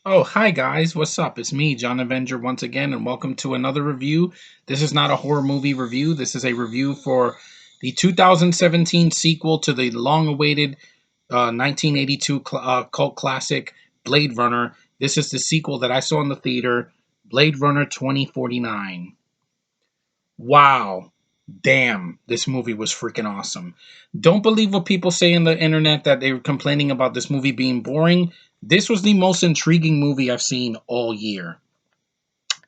Oh, hi guys, what's up? It's me, John Avenger, once again, and welcome to another review. This is not a horror movie review. This is a review for the 2017 sequel to the long awaited 1982 cult classic Blade Runner. This is the sequel that I saw in the theater, Blade Runner 2049. Wow. Damn, this movie was freaking awesome. Don't believe what people say in the internet that they were complaining about this movie being boring. This was the most intriguing movie I've seen all year.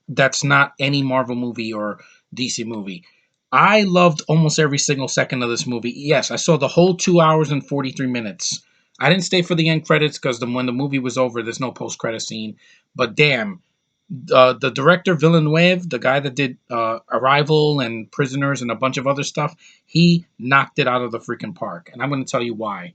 That's not any Marvel movie or DC movie. I loved almost every single second of this movie. Yes, I saw the whole 2 hours and 43 minutes. I didn't stay for the end credits because when the movie was over, there's no post credit scene. But damn, the director Villeneuve, the guy that did Arrival and Prisoners and a bunch of other stuff, he knocked it out of the freaking park, and I'm going to tell you why.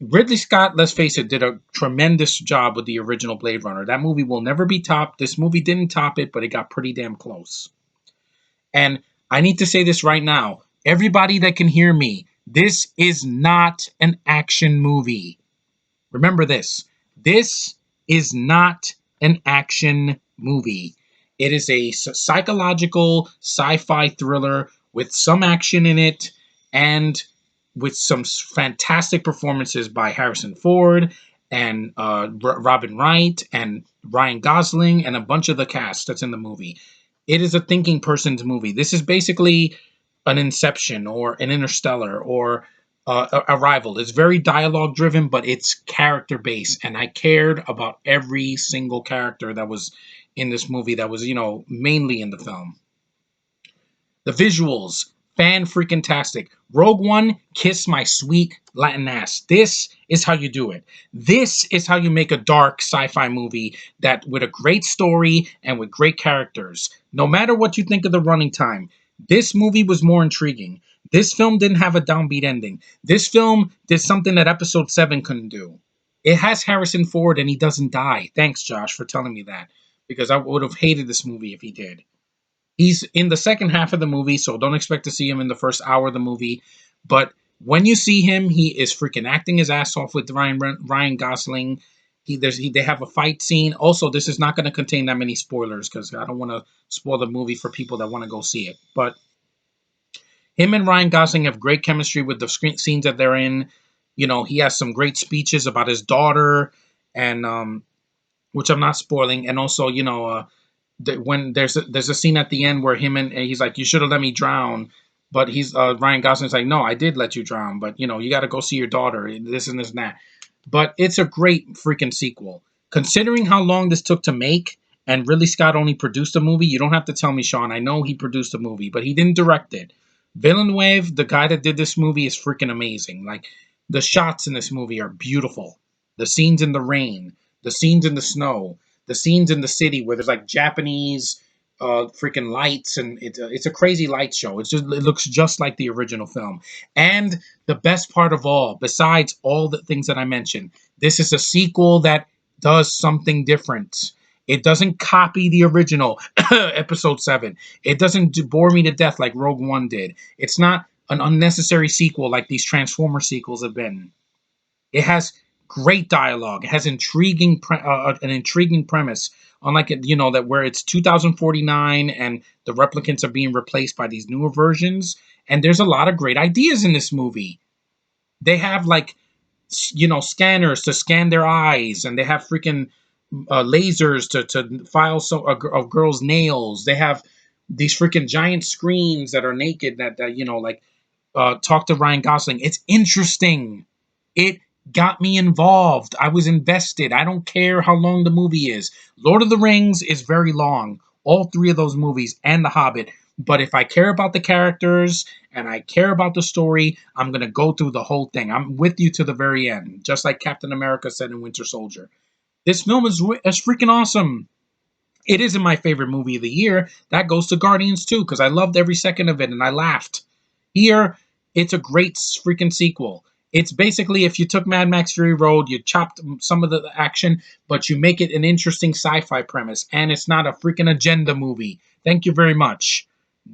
Ridley Scott, let's face it, did a tremendous job with the original Blade Runner. That movie will never be topped. This movie didn't top it, but it got pretty damn close. And I need to say this right now. Everybody that can hear me, this is not an action movie. Remember this. This is not an action movie. It is a psychological sci fi thriller with some action in it and with some fantastic performances by Harrison Ford and Robin Wright and Ryan Gosling and a bunch of the cast that's in the movie. It is a thinking person's movie. This is basically an Inception or an Interstellar or Arrival. It's very dialogue driven, but it's character based, and I cared about every single character that was in this movie. That was mainly in the film. The visuals, fan freaking tastic. Rogue One, kiss my sweet Latin ass. This is how you do it. This is how you make a dark sci-fi movie that with a great story and with great characters. No matter what you think of the running time, this movie was more intriguing. This film didn't have a downbeat ending. This film did something that episode 7 couldn't do. It has Harrison Ford and he doesn't die. Thanks, Josh, for telling me that. Because I would have hated this movie if he did. He's in the second half of the movie, so don't expect to see him in the first hour of the movie. But when you see him, he is freaking acting his ass off with Ryan Gosling. They have a fight scene. Also, this is not going to contain that many spoilers because I don't want to spoil the movie for people that want to go see it. But him and Ryan Gosling have great chemistry with the screen scenes that they're in. He has some great speeches about his daughter, and which I'm not spoiling. And also, when there's a scene at the end where and he's like, "You should have let me drown," but he's Ryan Gosling's like, "No, I did let you drown, but you got to go see your daughter. This and this and that." But it's a great freaking sequel. Considering how long this took to make, and Ridley Scott only produced a movie, you don't have to tell me, Sean. I know he produced a movie, but he didn't direct it. Villeneuve, the guy that did this movie, is freaking amazing. Like the shots in this movie are beautiful. The scenes in the rain, the scenes in the snow, the scenes in the city where there's like Japanese freaking lights, and it's a crazy light show. It looks just like the original film. And the best part of all, besides all the things that I mentioned, this is a sequel that does something different. It doesn't copy the original episode 7. It doesn't bore me to death like Rogue One did. It's not an unnecessary sequel like these Transformer sequels have been. It has great dialogue. It has an intriguing premise. Unlike that where it's 2049 and the replicants are being replaced by these newer versions. And there's a lot of great ideas in this movie. They have like scanners to scan their eyes, and they have freaking lasers to file a girl's nails. They have these freaking giant screens that are naked that like talk to Ryan Gosling. It's interesting. It got me involved. I was invested. I don't care how long the movie is. Lord of the Rings is very long. All three of those movies and The Hobbit. But if I care about the characters and I care about the story, I'm going to go through the whole thing. I'm with you to the very end, just like Captain America said in Winter Soldier. This film is freaking awesome. It isn't my favorite movie of the year. That goes to Guardians too, because I loved every second of it and I laughed. Here, it's a great freaking sequel. It's basically if you took Mad Max Fury Road, you chopped some of the action, but you make it an interesting sci-fi premise, and it's not a freaking agenda movie. Thank you very much.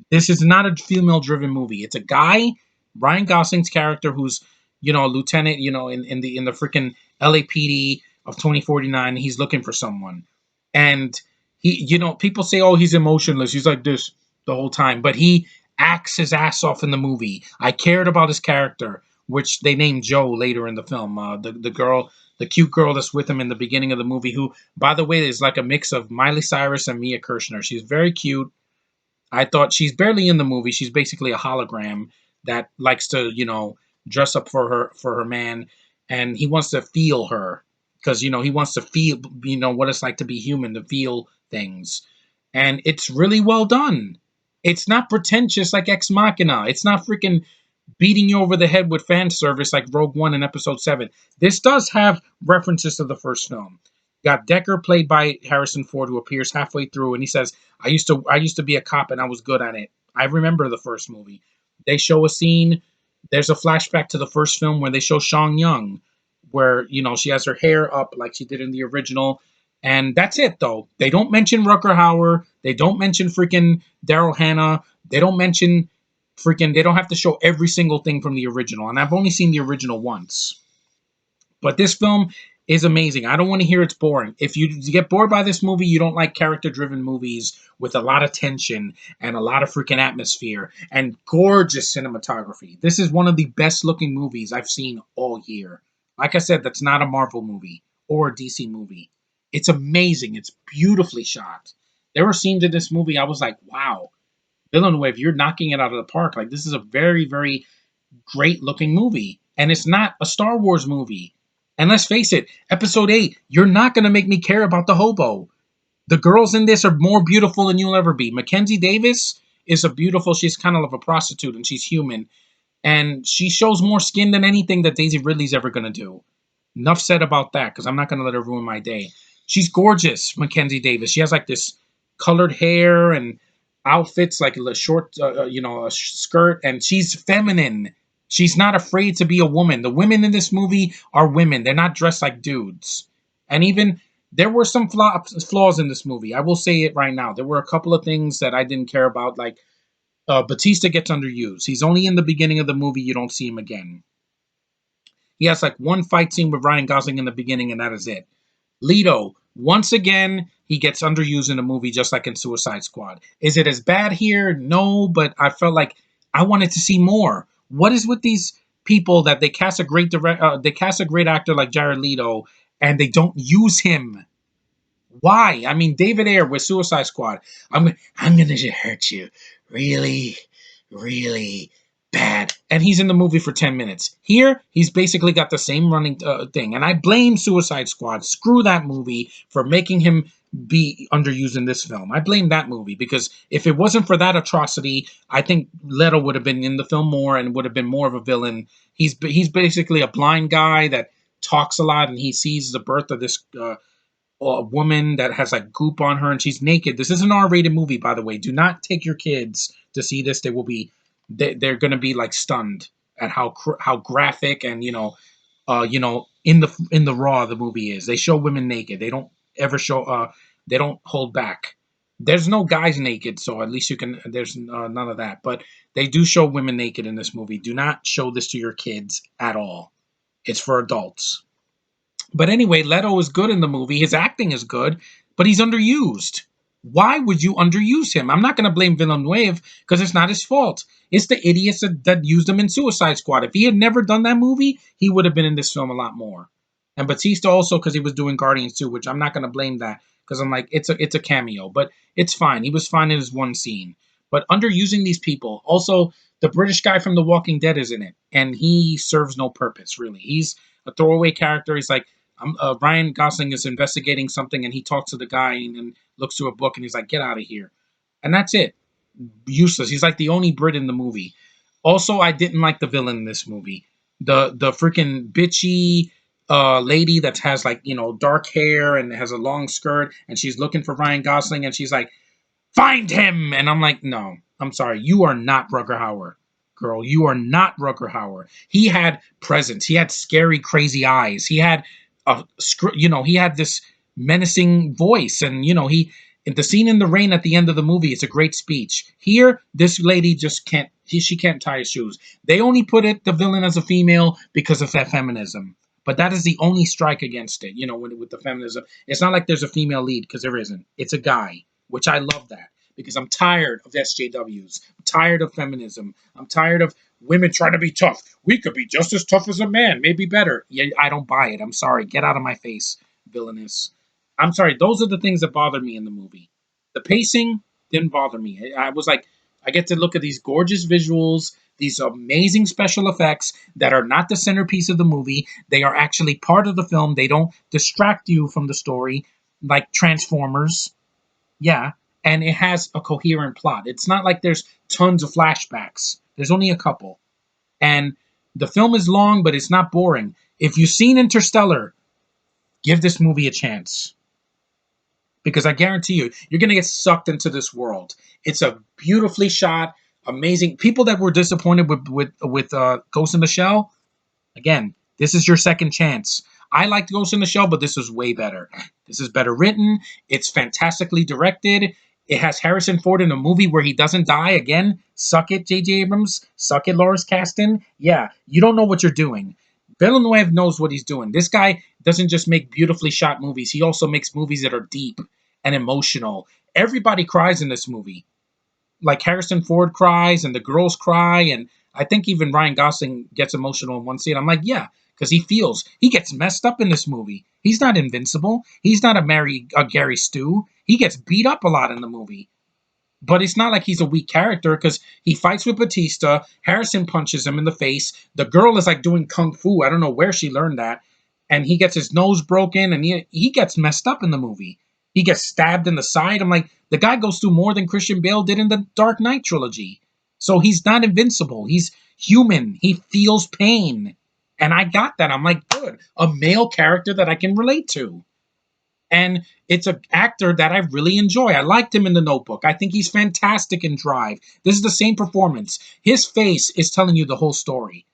This is not a female-driven movie. It's a guy, Ryan Gosling's character, who's a lieutenant, in the freaking LAPD, of 2049. He's looking for someone, and people say, "Oh, he's emotionless. He's like this the whole time," but he acts his ass off in the movie. I cared about his character, which they named Joe later in the film. The girl, the cute girl that's with him in the beginning of the movie, who, by the way, is like a mix of Miley Cyrus and Mia Kirshner. She's very cute. I thought she's barely in the movie. She's basically a hologram that likes to, dress up for her man, and he wants to feel her because he wants to feel, what it's like to be human, to feel things, and it's really well done. It's not pretentious like Ex Machina. It's not freaking beating you over the head with fan service like Rogue One in Episode 7. This does have references to the first film. Got Decker, played by Harrison Ford, who appears halfway through, and he says, "I used to be a cop, and I was good at it." I remember the first movie. They show a scene. There's a flashback to the first film where they show Sean Young, where she has her hair up like she did in the original, and that's it. Though they don't mention Rucker Hauer, they don't mention freaking Daryl Hannah, they don't mention freaking. They don't have to show every single thing from the original, and I've only seen the original once. But this film is amazing. I don't want to hear it's boring. If you get bored by this movie, you don't like character-driven movies with a lot of tension and a lot of freaking atmosphere and gorgeous cinematography. This is one of the best-looking movies I've seen all year. Like I said, that's not a Marvel movie or a DC movie. It's amazing. It's beautifully shot. There were scenes in this movie I was like, wow, Villeneuve, you're knocking it out of the park. Like, this is a very, very great looking movie. And it's not a Star Wars movie. And let's face it, episode 8, you're not going to make me care about the hobo. The girls in this are more beautiful than you'll ever be. Mackenzie Davis is she's kind of like a prostitute and she's human. And she shows more skin than anything that Daisy Ridley's ever going to do. Enough said about that, because I'm not going to let her ruin my day. She's gorgeous, Mackenzie Davis. She has like this colored hair and outfits, like a short, a skirt, and she's feminine. She's not afraid to be a woman. The women in this movie are women. They're not dressed like dudes. And even there were some flaws in this movie. I will say it right now. There were a couple of things that I didn't care about, like Batista gets underused. He's only in the beginning of the movie. You don't see him again. He has like one fight scene with Ryan Gosling in the beginning, and that is it. Leto, once again, he gets underused in the movie just like in Suicide Squad. Is it as bad here? No, but I felt like I wanted to see more. What is with these people that they cast a great actor like Jared Leto and they don't use him? Why? I mean, David Ayer with Suicide Squad. I'm gonna hurt you, really, really bad. And he's in the movie for 10 minutes. Here, he's basically got the same running thing. And I blame Suicide Squad. Screw that movie for making him be underused in this film. I blame that movie because if it wasn't for that atrocity, I think Leto would have been in the film more and would have been more of a villain. He's basically a blind guy that talks a lot and he sees the birth of this a woman that has like goop on her and she's naked. This is an R-rated movie, by the way. Do not take your kids to see this. They're going to be like stunned at how graphic and in the raw the movie is. They show women naked. They don't ever show they don't hold back. There's no guys naked, so at least you can. There's none of that, but they do show women naked in this movie. Do not show this to your kids at all. It's for adults. But anyway, Leto is good in the movie. His acting is good, but he's underused. Why would you underuse him? I'm not going to blame Villeneuve because it's not his fault. It's the idiots that used him in Suicide Squad. If he had never done that movie, he would have been in this film a lot more. And Batista also because he was doing Guardians 2, which I'm not going to blame that because I'm like, it's a cameo, but it's fine. He was fine in his one scene. But underusing these people. Also, the British guy from The Walking Dead is in it, and he serves no purpose, really. He's a throwaway character. He's like, Ryan Gosling is investigating something, and he talks to the guy and looks through a book, and he's like, "Get out of here," and that's it. Useless. He's like the only Brit in the movie. Also, I didn't like the villain in this movie. The freaking bitchy lady that has like dark hair and has a long skirt, and she's looking for Ryan Gosling, and she's like, "Find him!" And I'm like, "No, I'm sorry, you are not Rutger Hauer." Girl, you are not Rutger Hauer. He had presence. He had scary, crazy eyes. He had he had this menacing voice, and he in the scene in the rain at the end of the movie, it's a great speech. Here, this lady just can't. She can't tie his shoes. They only put the villain as a female because of that feminism. But that is the only strike against it, with the feminism. It's not like there's a female lead, because there isn't. It's a guy, which I love that, because I'm tired of SJWs. I'm tired of feminism. I'm tired of women trying to be tough. We could be just as tough as a man, maybe better. Yeah, I don't buy it. I'm sorry. Get out of my face, villainous. I'm sorry. Those are the things that bother me in the movie. The pacing didn't bother me. I was like, I get to look at these gorgeous visuals, these amazing special effects that are not the centerpiece of the movie. They are actually part of the film. They don't distract you from the story like Transformers. Yeah. And it has a coherent plot. It's not like there's tons of flashbacks. There's only a couple. And the film is long, but it's not boring. If you've seen Interstellar, give this movie a chance, because I guarantee you, you're going to get sucked into this world. It's a beautifully shot, amazing. People that were disappointed with Ghost in the Shell, again, this is your second chance. I liked Ghost in the Shell, but this was way better. This is better written. It's fantastically directed. It has Harrison Ford in a movie where he doesn't die again. Suck it, J.J. Abrams. Suck it, Lawrence Kasdan. Yeah, you don't know what you're doing. Villeneuve knows what he's doing. This guy doesn't just make beautifully shot movies. He also makes movies that are deep and emotional. Everybody cries in this movie. Like Harrison Ford cries and the girls cry, and I think even Ryan Gosling gets emotional in one scene. I'm like, yeah, because he gets messed up in this movie. He's not invincible. He's not a Gary Stu. He gets beat up a lot in the movie. But it's not like he's a weak character, because he fights with Batista. Harrison punches him in the face. The girl is like doing kung fu. I don't know where she learned that. And he gets his nose broken, and he gets messed up in the movie. He gets stabbed in the side. I'm like, the guy goes through more than Christian Bale did in the Dark Knight trilogy. So he's not invincible. He's human. He feels pain. And I got that. I'm like, good. A male character that I can relate to. And it's an actor that I really enjoy. I liked him in The Notebook. I think he's fantastic in Drive. This is the same performance. His face is telling you the whole story.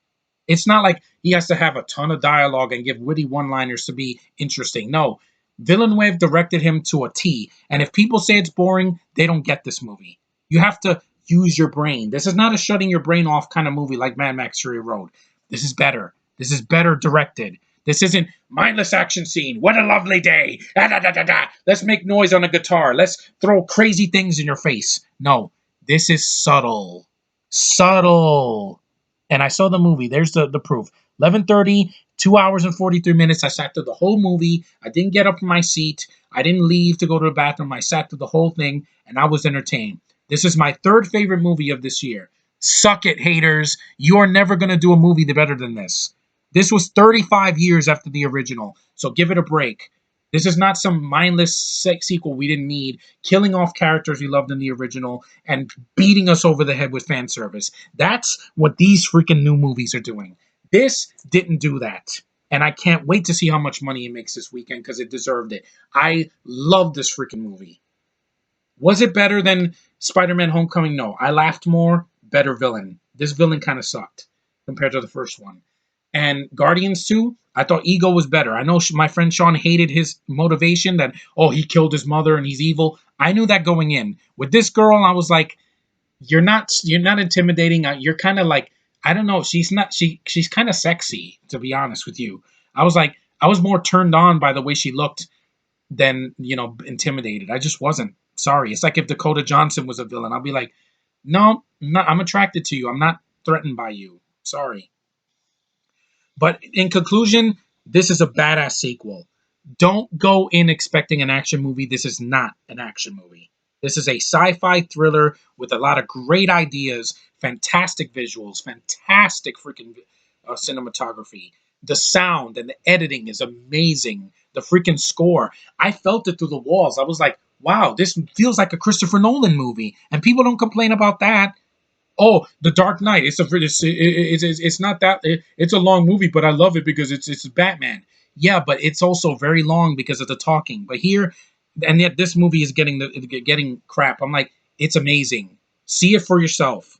It's not like he has to have a ton of dialogue and give witty one-liners to be interesting. No, Villeneuve directed him to a T. And if people say it's boring, they don't get this movie. You have to use your brain. This is not a shutting your brain off kind of movie like Mad Max Fury Road. This is better. This is better directed. This isn't mindless action scene. What a lovely day. Da, da, da, da, da. Let's make noise on a guitar. Let's throw crazy things in your face. No, this is subtle. Subtle. And I saw the movie. There's the proof. 11:30, 2 hours and 43 minutes. I sat through the whole movie. I didn't get up from my seat. I didn't leave to go to the bathroom. I sat through the whole thing, and I was entertained. This is my third favorite movie of this year. Suck it, haters. You are never going to do a movie better than this. This was 35 years after the original, so give it a break. This is not some mindless sequel we didn't need, killing off characters we loved in the original and beating us over the head with fan service. That's what these freaking new movies are doing. This didn't do that. And I can't wait to see how much money it makes this weekend, because it deserved it. I love this freaking movie. Was it better than Spider-Man Homecoming? No. I laughed more. Better villain. This villain kind of sucked compared to the first one. And Guardians 2, I thought Ego was better. I know my friend Sean hated his motivation that, oh, he killed his mother and he's evil. I knew that going in. With this girl, I was like, you're not intimidating. You're kind of like, I don't know. She's kind of sexy, to be honest with you. I was more turned on by the way she looked than, intimidated. I just wasn't. Sorry. It's like if Dakota Johnson was a villain. I'll be like, no, I'm attracted to you. I'm not threatened by you. Sorry. But in conclusion, this is a badass sequel. Don't go in expecting an action movie. This is not an action movie. This is a sci-fi thriller with a lot of great ideas, fantastic visuals, fantastic freaking cinematography. The sound and the editing is amazing. The freaking score, I felt it through the walls. I was like, wow, this feels like a Christopher Nolan movie. And people don't complain about that. Oh, The Dark Knight. It's not that it's a long movie, but I love it because it's Batman. Yeah, but it's also very long because of the talking. But here, and yet this movie is getting crap. I'm like, it's amazing. See it for yourself.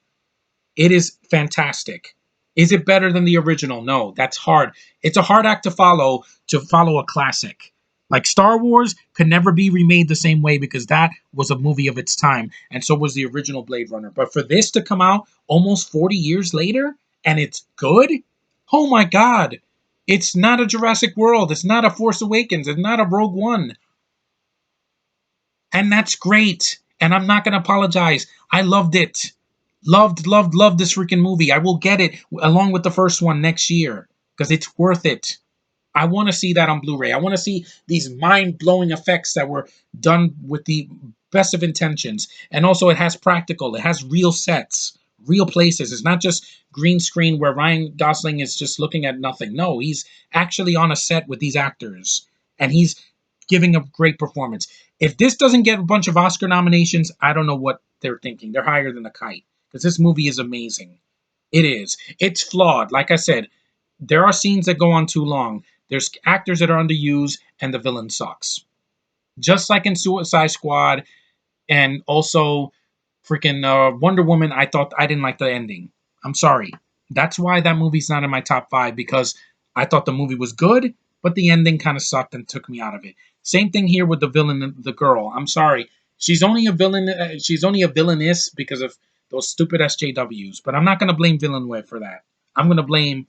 It is fantastic. Is it better than the original? No, that's hard. It's a hard act to follow a classic. Like Star Wars could never be remade the same way, because that was a movie of its time, and so was the original Blade Runner. But for this to come out almost 40 years later and it's good, oh my god! It's not a Jurassic World. It's not a Force Awakens. It's not a Rogue One. And that's great. And I'm not going to apologize. I loved it. Loved this freaking movie. I will get it along with the first one next year because it's worth it. I want to see that on Blu-ray. I want to see these mind-blowing effects that were done with the best of intentions. And also it has practical. It has real sets, real places. It's not just green screen where Ryan Gosling is just looking at nothing. No, he's actually on a set with these actors and he's giving a great performance. If this doesn't get a bunch of Oscar nominations, I don't know what they're thinking. They're higher than a kite because this movie is amazing. It is. It's flawed. Like I said, there are scenes that go on too long. There's actors that are underused, and the villain sucks. Just like in Suicide Squad, and also freaking Wonder Woman. I didn't like the ending. I'm sorry. That's why that movie's not in my top five because I thought the movie was good, but the ending kind of sucked and took me out of it. Same thing here with the villain, the girl. I'm sorry. She's only a villain. She's only a villainess because of those stupid SJWs. But I'm not going to blame Villeneuve for that. I'm going to blame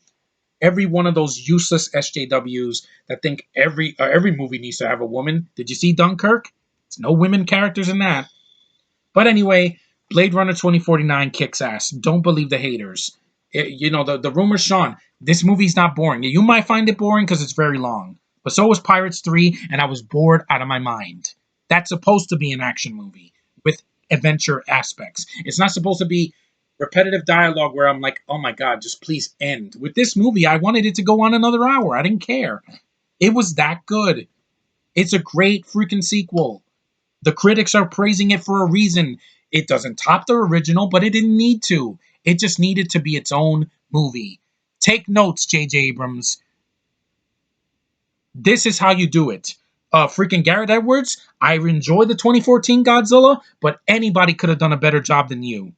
every one of those useless SJWs that think every movie needs to have a woman. Did you see Dunkirk? There's no women characters in that. But anyway, Blade Runner 2049 kicks ass. Don't believe the haters. The rumors, Sean, this movie's not boring. You might find it boring because it's very long. But so was Pirates 3, and I was bored out of my mind. That's supposed to be an action movie with adventure aspects. It's not supposed to be repetitive dialogue where I'm like, oh my God, just please end. With this movie, I wanted it to go on another hour. I didn't care. It was that good. It's a great freaking sequel. The critics are praising it for a reason. It doesn't top the original, but it didn't need to. It just needed to be its own movie. Take notes, J.J. Abrams. This is how you do it. Freaking Garrett Edwards, I enjoy the 2014 Godzilla, but anybody could have done a better job than you.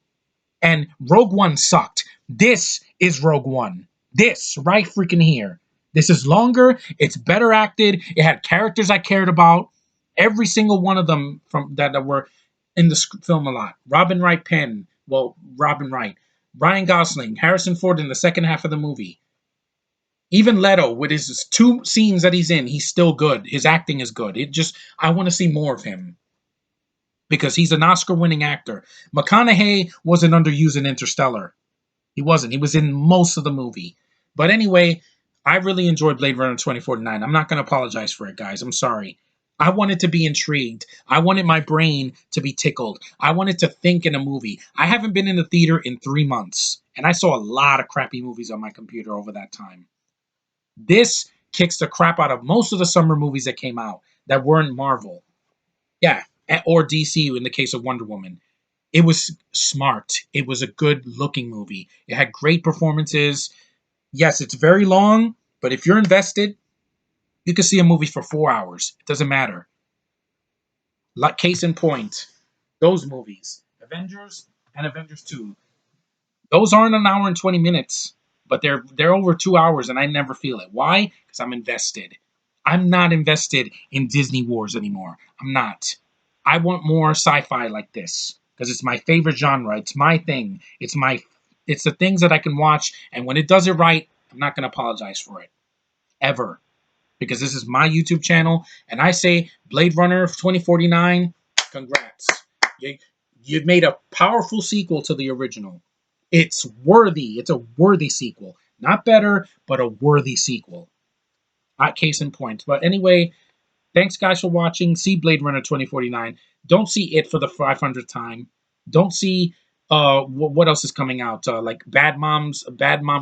And Rogue One sucked. This is Rogue One. This right freaking here. This is longer. It's better acted. It had characters I cared about. Every single one of them from that were in the film a lot. Robin Wright, Ryan Gosling, Harrison Ford in the second half of the movie. Even Leto with his two scenes that he's in, he's still good. His acting is good. I want to see more of him because he's an Oscar-winning actor. McConaughey wasn't underused in Interstellar. He wasn't. He was in most of the movie. But anyway, I really enjoyed Blade Runner 2049. I'm not going to apologize for it, guys. I'm sorry. I wanted to be intrigued. I wanted my brain to be tickled. I wanted to think in a movie. I haven't been in the theater in 3 months, and I saw a lot of crappy movies on my computer over that time. This kicks the crap out of most of the summer movies that came out that weren't Marvel. Yeah, or DC in the case of Wonder Woman. It was smart. It was a good looking movie. It had great performances. Yes, it's very long, but if you're invested, you can see a movie for 4 hours. It doesn't matter. Like case in point, those movies, Avengers and Avengers 2. Those aren't an hour and 20 minutes, but they're over 2 hours and I never feel it. Why? Because I'm invested. I'm not invested in Disney Wars anymore. I'm not. I want more sci-fi like this because it's my favorite genre. It's my thing. It's the things that I can watch, and when it does it right, I'm not going to apologize for it ever because this is my YouTube channel, and I say Blade Runner 2049. Congrats. You, you've made a powerful sequel to the original. It's worthy. It's a worthy sequel. Not better, but a worthy sequel. Case in point. But anyway, thanks, guys, for watching. See Blade Runner 2049. Don't see it for the 500th time. Don't see what else is coming out. Like Bad Mom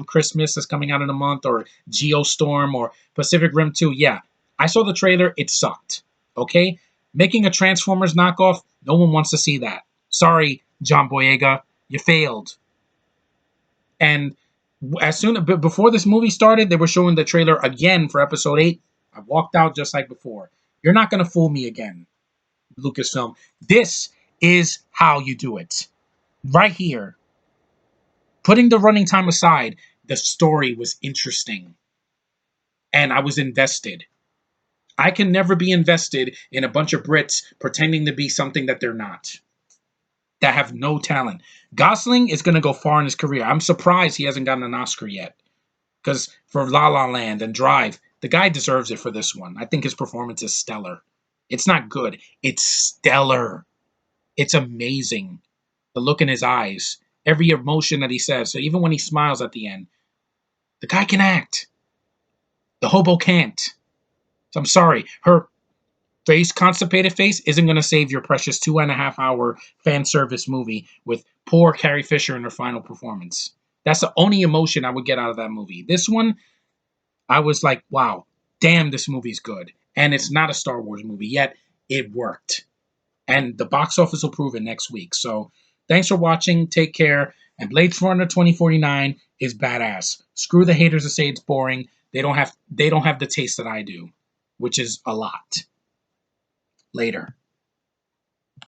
Christmas is coming out in a month, or Geostorm, or Pacific Rim 2. Yeah, I saw the trailer. It sucked. Okay? Making a Transformers knockoff, no one wants to see that. Sorry, John Boyega. You failed. And before this movie started, they were showing the trailer again for episode 8. I walked out just like before. You're not going to fool me again, Lucasfilm. This is how you do it. Right here. Putting the running time aside, the story was interesting. And I was invested. I can never be invested in a bunch of Brits pretending to be something that they're not, that have no talent. Gosling is going to go far in his career. I'm surprised he hasn't gotten an Oscar yet. Because for La La Land and Drive, the guy deserves it for this one. I think his performance is stellar. It's not good. It's stellar. It's amazing. The look in his eyes, every emotion that he says. So even when he smiles at the end, the guy can act. The hobo can't. So I'm sorry. Her face, constipated face, isn't going to save your precious 2.5 hour fan service movie with poor Carrie Fisher in her final performance. That's the only emotion I would get out of that movie. This one, I was like, wow, damn, this movie's good. And it's not a Star Wars movie, yet it worked. And the box office will prove it next week. So thanks for watching. Take care. And Blade Runner 2049 is badass. Screw the haters that say it's boring. They don't have the taste that I do, which is a lot. Later.